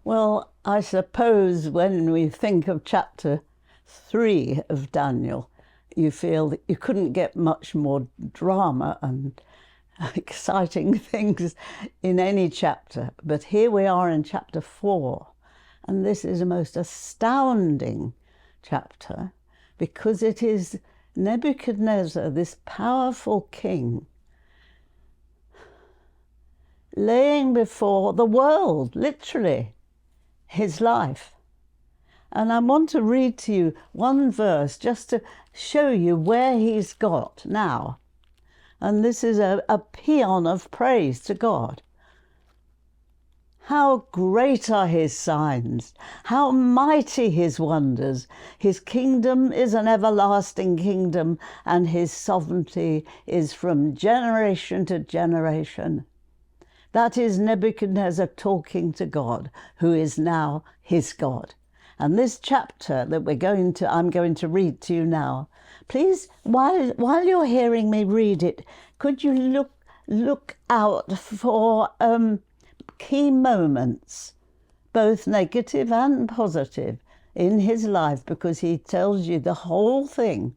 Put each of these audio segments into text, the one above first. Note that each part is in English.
Well, I suppose when we think of chapter 3 of Daniel, you feel that you couldn't get much more drama and exciting things in any chapter. But here we are in chapter 4, and this is a most astounding chapter because it is Nebuchadnezzar, this powerful king, laying before the world, literally, his life. And I want to read to you one verse just to show you where he's got now. And this is a paean of praise to God. How great are his signs, how mighty his wonders. His kingdom is an everlasting kingdom, and his sovereignty is from generation to generation. That is Nebuchadnezzar talking to God, who is now his God. And this chapter that I'm going to read to you now, please, while you're hearing me read it, could you look out for key moments, both negative and positive, in his life, because he tells you the whole thing,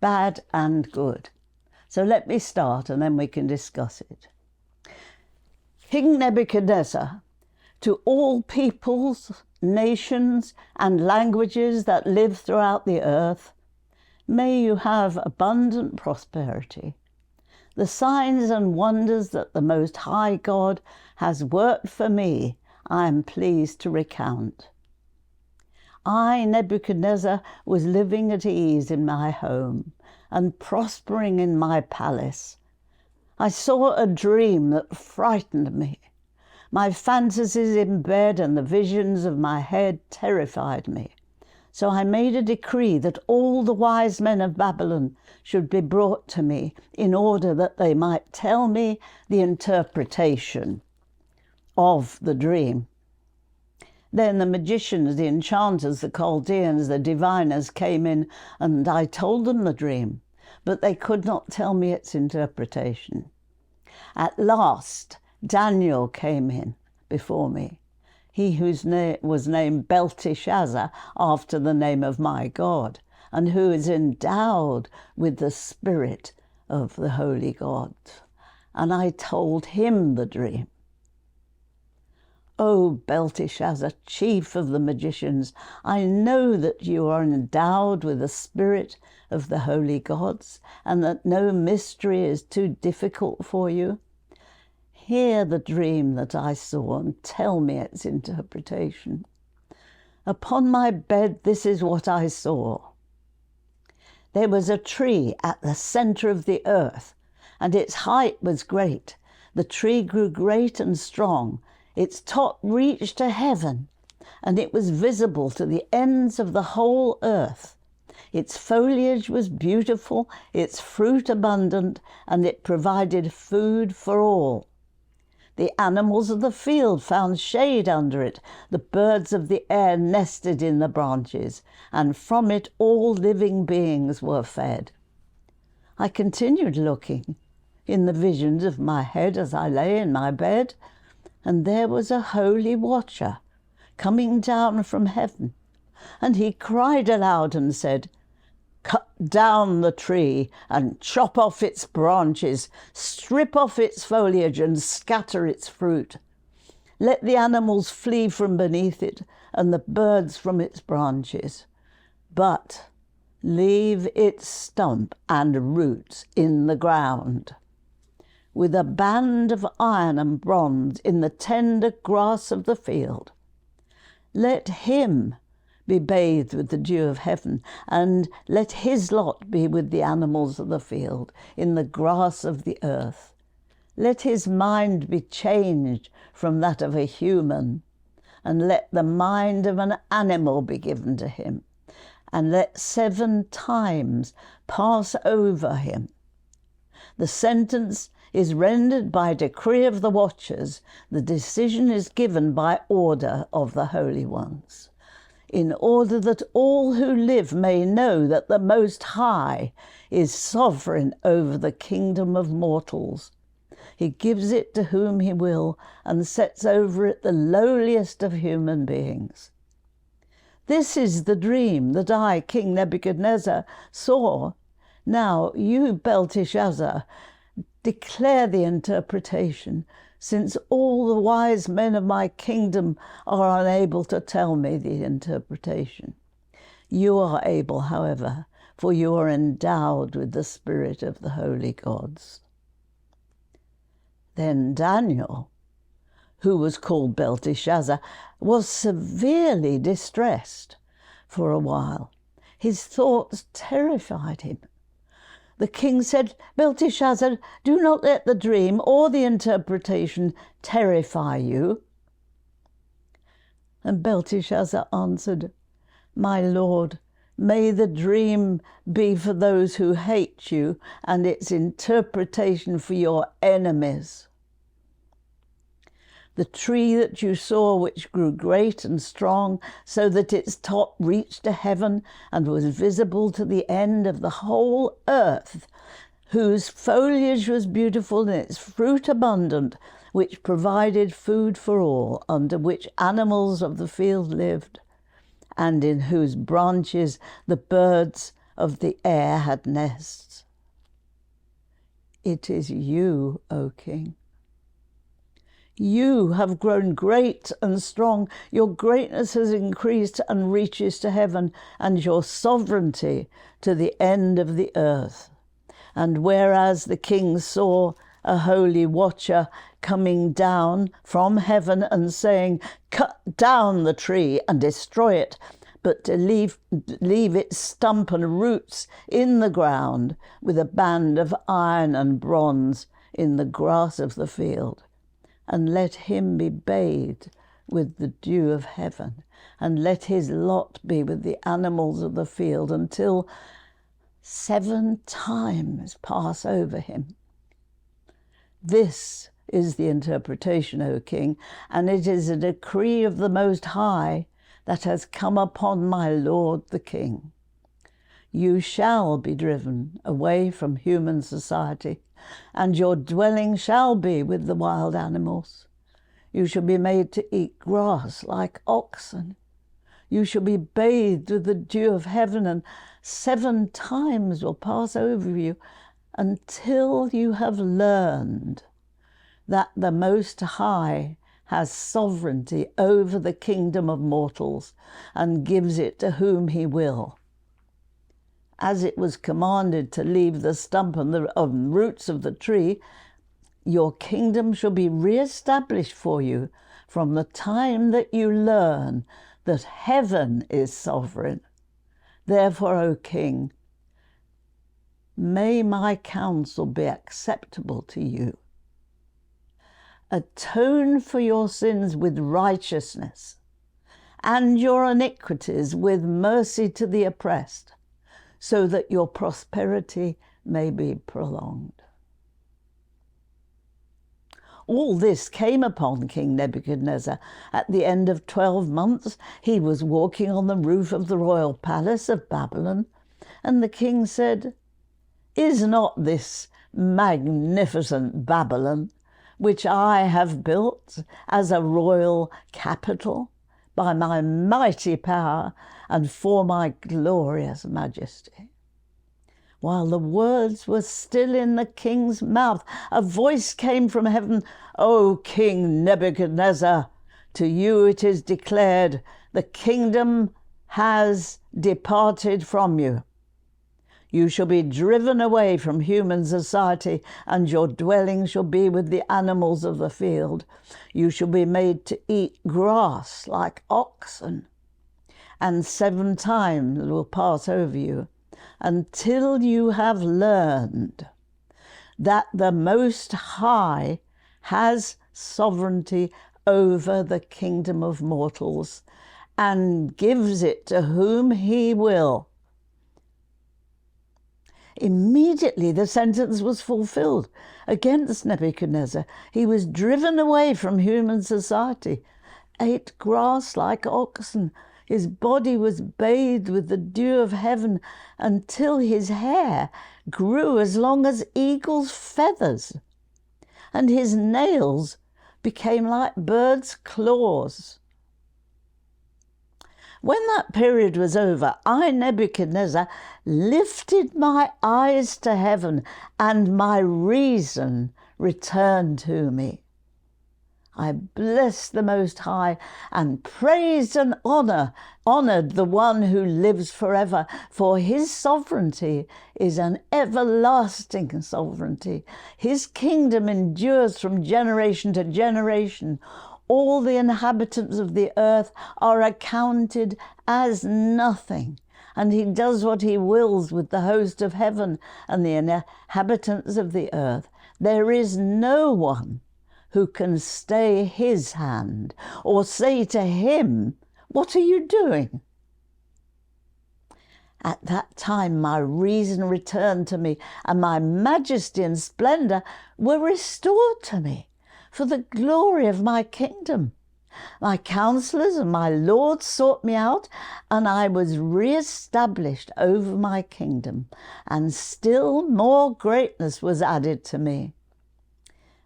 bad and good. So let me start and then we can discuss it. King Nebuchadnezzar, to all peoples, nations, and languages that live throughout the earth, may you have abundant prosperity. The signs and wonders that the Most High God has worked for me, I am pleased to recount. I, Nebuchadnezzar, was living at ease in my home and prospering in my palace. I saw a dream that frightened me. My fantasies in bed and the visions of my head terrified me. So I made a decree that all the wise men of Babylon should be brought to me in order that they might tell me the interpretation of the dream. Then the magicians, the enchanters, the Chaldeans, the diviners came in, and I told them the dream, but they could not tell me its interpretation. At last, Daniel came in before me, he whose name was named Belteshazzar, after the name of my God, and who is endowed with the spirit of the holy God. And I told him the dream. O Belteshazzar, chief of the magicians, I know that you are endowed with the spirit of the holy gods, and that no mystery is too difficult for you. Hear the dream that I saw and tell me its interpretation. Upon my bed, this is what I saw. There was a tree at the center of the earth, and its height was great. The tree grew great and strong. Its top reached to heaven, and it was visible to the ends of the whole earth. Its foliage was beautiful, its fruit abundant, and it provided food for all. The animals of the field found shade under it. The birds of the air nested in the branches, and from it all living beings were fed. I continued looking in the visions of my head as I lay in my bed, and there was a holy watcher coming down from heaven, and he cried aloud and said, "Cut down the tree and chop off its branches, strip off its foliage and scatter its fruit. Let the animals flee from beneath it and the birds from its branches, but leave its stump and roots in the ground. With a band of iron and bronze in the tender grass of the field. Let him be bathed with the dew of heaven, and let his lot be with the animals of the field, in the grass of the earth. Let his mind be changed from that of a human, and let the mind of an animal be given to him, and let 7 times pass over him. The sentence is rendered by decree of the watchers. The decision is given by order of the holy ones, in order that all who live may know that the Most High is sovereign over the kingdom of mortals. He gives it to whom he will and sets over it the lowliest of human beings. This is the dream that I, King Nebuchadnezzar, saw. Now you, Belteshazzar, declare the interpretation, since all the wise men of my kingdom are unable to tell me the interpretation. You are able, however, for you are endowed with the spirit of the holy gods. Then Daniel, who was called Belteshazzar, was severely distressed for a while. His thoughts terrified him. The king said, "Belteshazzar, do not let the dream or the interpretation terrify you." And Belteshazzar answered, "My lord, may the dream be for those who hate you, and its interpretation for your enemies. The tree that you saw, which grew great and strong, so that its top reached to heaven and was visible to the end of the whole earth, whose foliage was beautiful and its fruit abundant, which provided food for all, under which animals of the field lived, and in whose branches the birds of the air had nests. It is you, O king. You have grown great and strong. Your greatness has increased and reaches to heaven, and your sovereignty to the end of the earth. And whereas the king saw a holy watcher coming down from heaven and saying, "Cut down the tree and destroy it, but to leave its stump and roots in the ground with a band of iron and bronze in the grass of the field. And let him be bathed with the dew of heaven, and let his lot be with the animals of the field until 7 times pass over him." This is the interpretation, O king, and it is a decree of the Most High that has come upon my lord the king. You shall be driven away from human society, and your dwelling shall be with the wild animals. You shall be made to eat grass like oxen. You shall be bathed with the dew of heaven, and 7 times will pass over you until you have learned that the Most High has sovereignty over the kingdom of mortals and gives it to whom he will. As it was commanded to leave the stump and the roots of the tree, your kingdom shall be re-established for you from the time that you learn that heaven is sovereign. Therefore, O king, may my counsel be acceptable to you. Atone for your sins with righteousness, and your iniquities with mercy to the oppressed, so that your prosperity may be prolonged. All this came upon King Nebuchadnezzar. At the end of 12 months, he was walking on the roof of the royal palace of Babylon, and the king said, "Is not this magnificent Babylon, which I have built as a royal capital by my mighty power and for my glorious majesty?" While the words were still in the king's mouth, a voice came from heaven, "O King Nebuchadnezzar, to you it is declared, the kingdom has departed from you. You shall be driven away from human society, and your dwelling shall be with the animals of the field. You shall be made to eat grass like oxen, and 7 times will pass over you, until you have learned that the Most High has sovereignty over the kingdom of mortals, and gives it to whom he will." Immediately the sentence was fulfilled against Nebuchadnezzar. He was driven away from human society, ate grass like oxen. His body was bathed with the dew of heaven until his hair grew as long as eagle's feathers. and his nails became like birds' claws. When that period was over, I, Nebuchadnezzar, lifted my eyes to heaven, and my reason returned to me. I blessed the Most High and praised and honoured the one who lives forever, for his sovereignty is an everlasting sovereignty. His kingdom endures from generation to generation. All the inhabitants of the earth are accounted as nothing, and he does what he wills with the host of heaven and the inhabitants of the earth. There is no one who can stay his hand or say to him, "What are you doing?" At that time my reason returned to me, and my majesty and splendour were restored to me, for the glory of my kingdom. My counselors and my lords sought me out, and I was re-established over my kingdom, and still more greatness was added to me.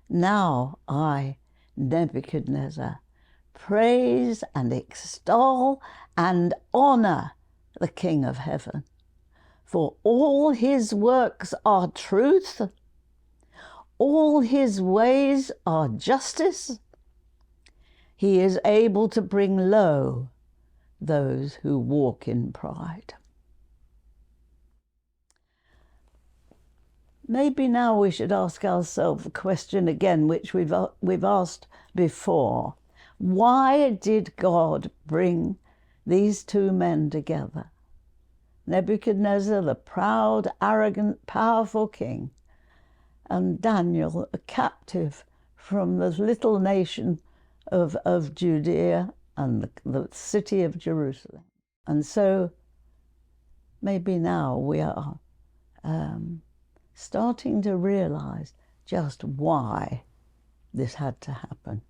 Now I, Nebuchadnezzar, praise and extol and honour the King of heaven, for all his works are truth, all his ways are justice. He is able to bring low those who walk in pride. Maybe now we should ask ourselves the question again, which we've asked before. Why did God bring these two men together? Nebuchadnezzar, the proud, arrogant, powerful king, and Daniel, a captive from the little nation of Judea and the city of Jerusalem. And so maybe now we are starting to realize just why this had to happen.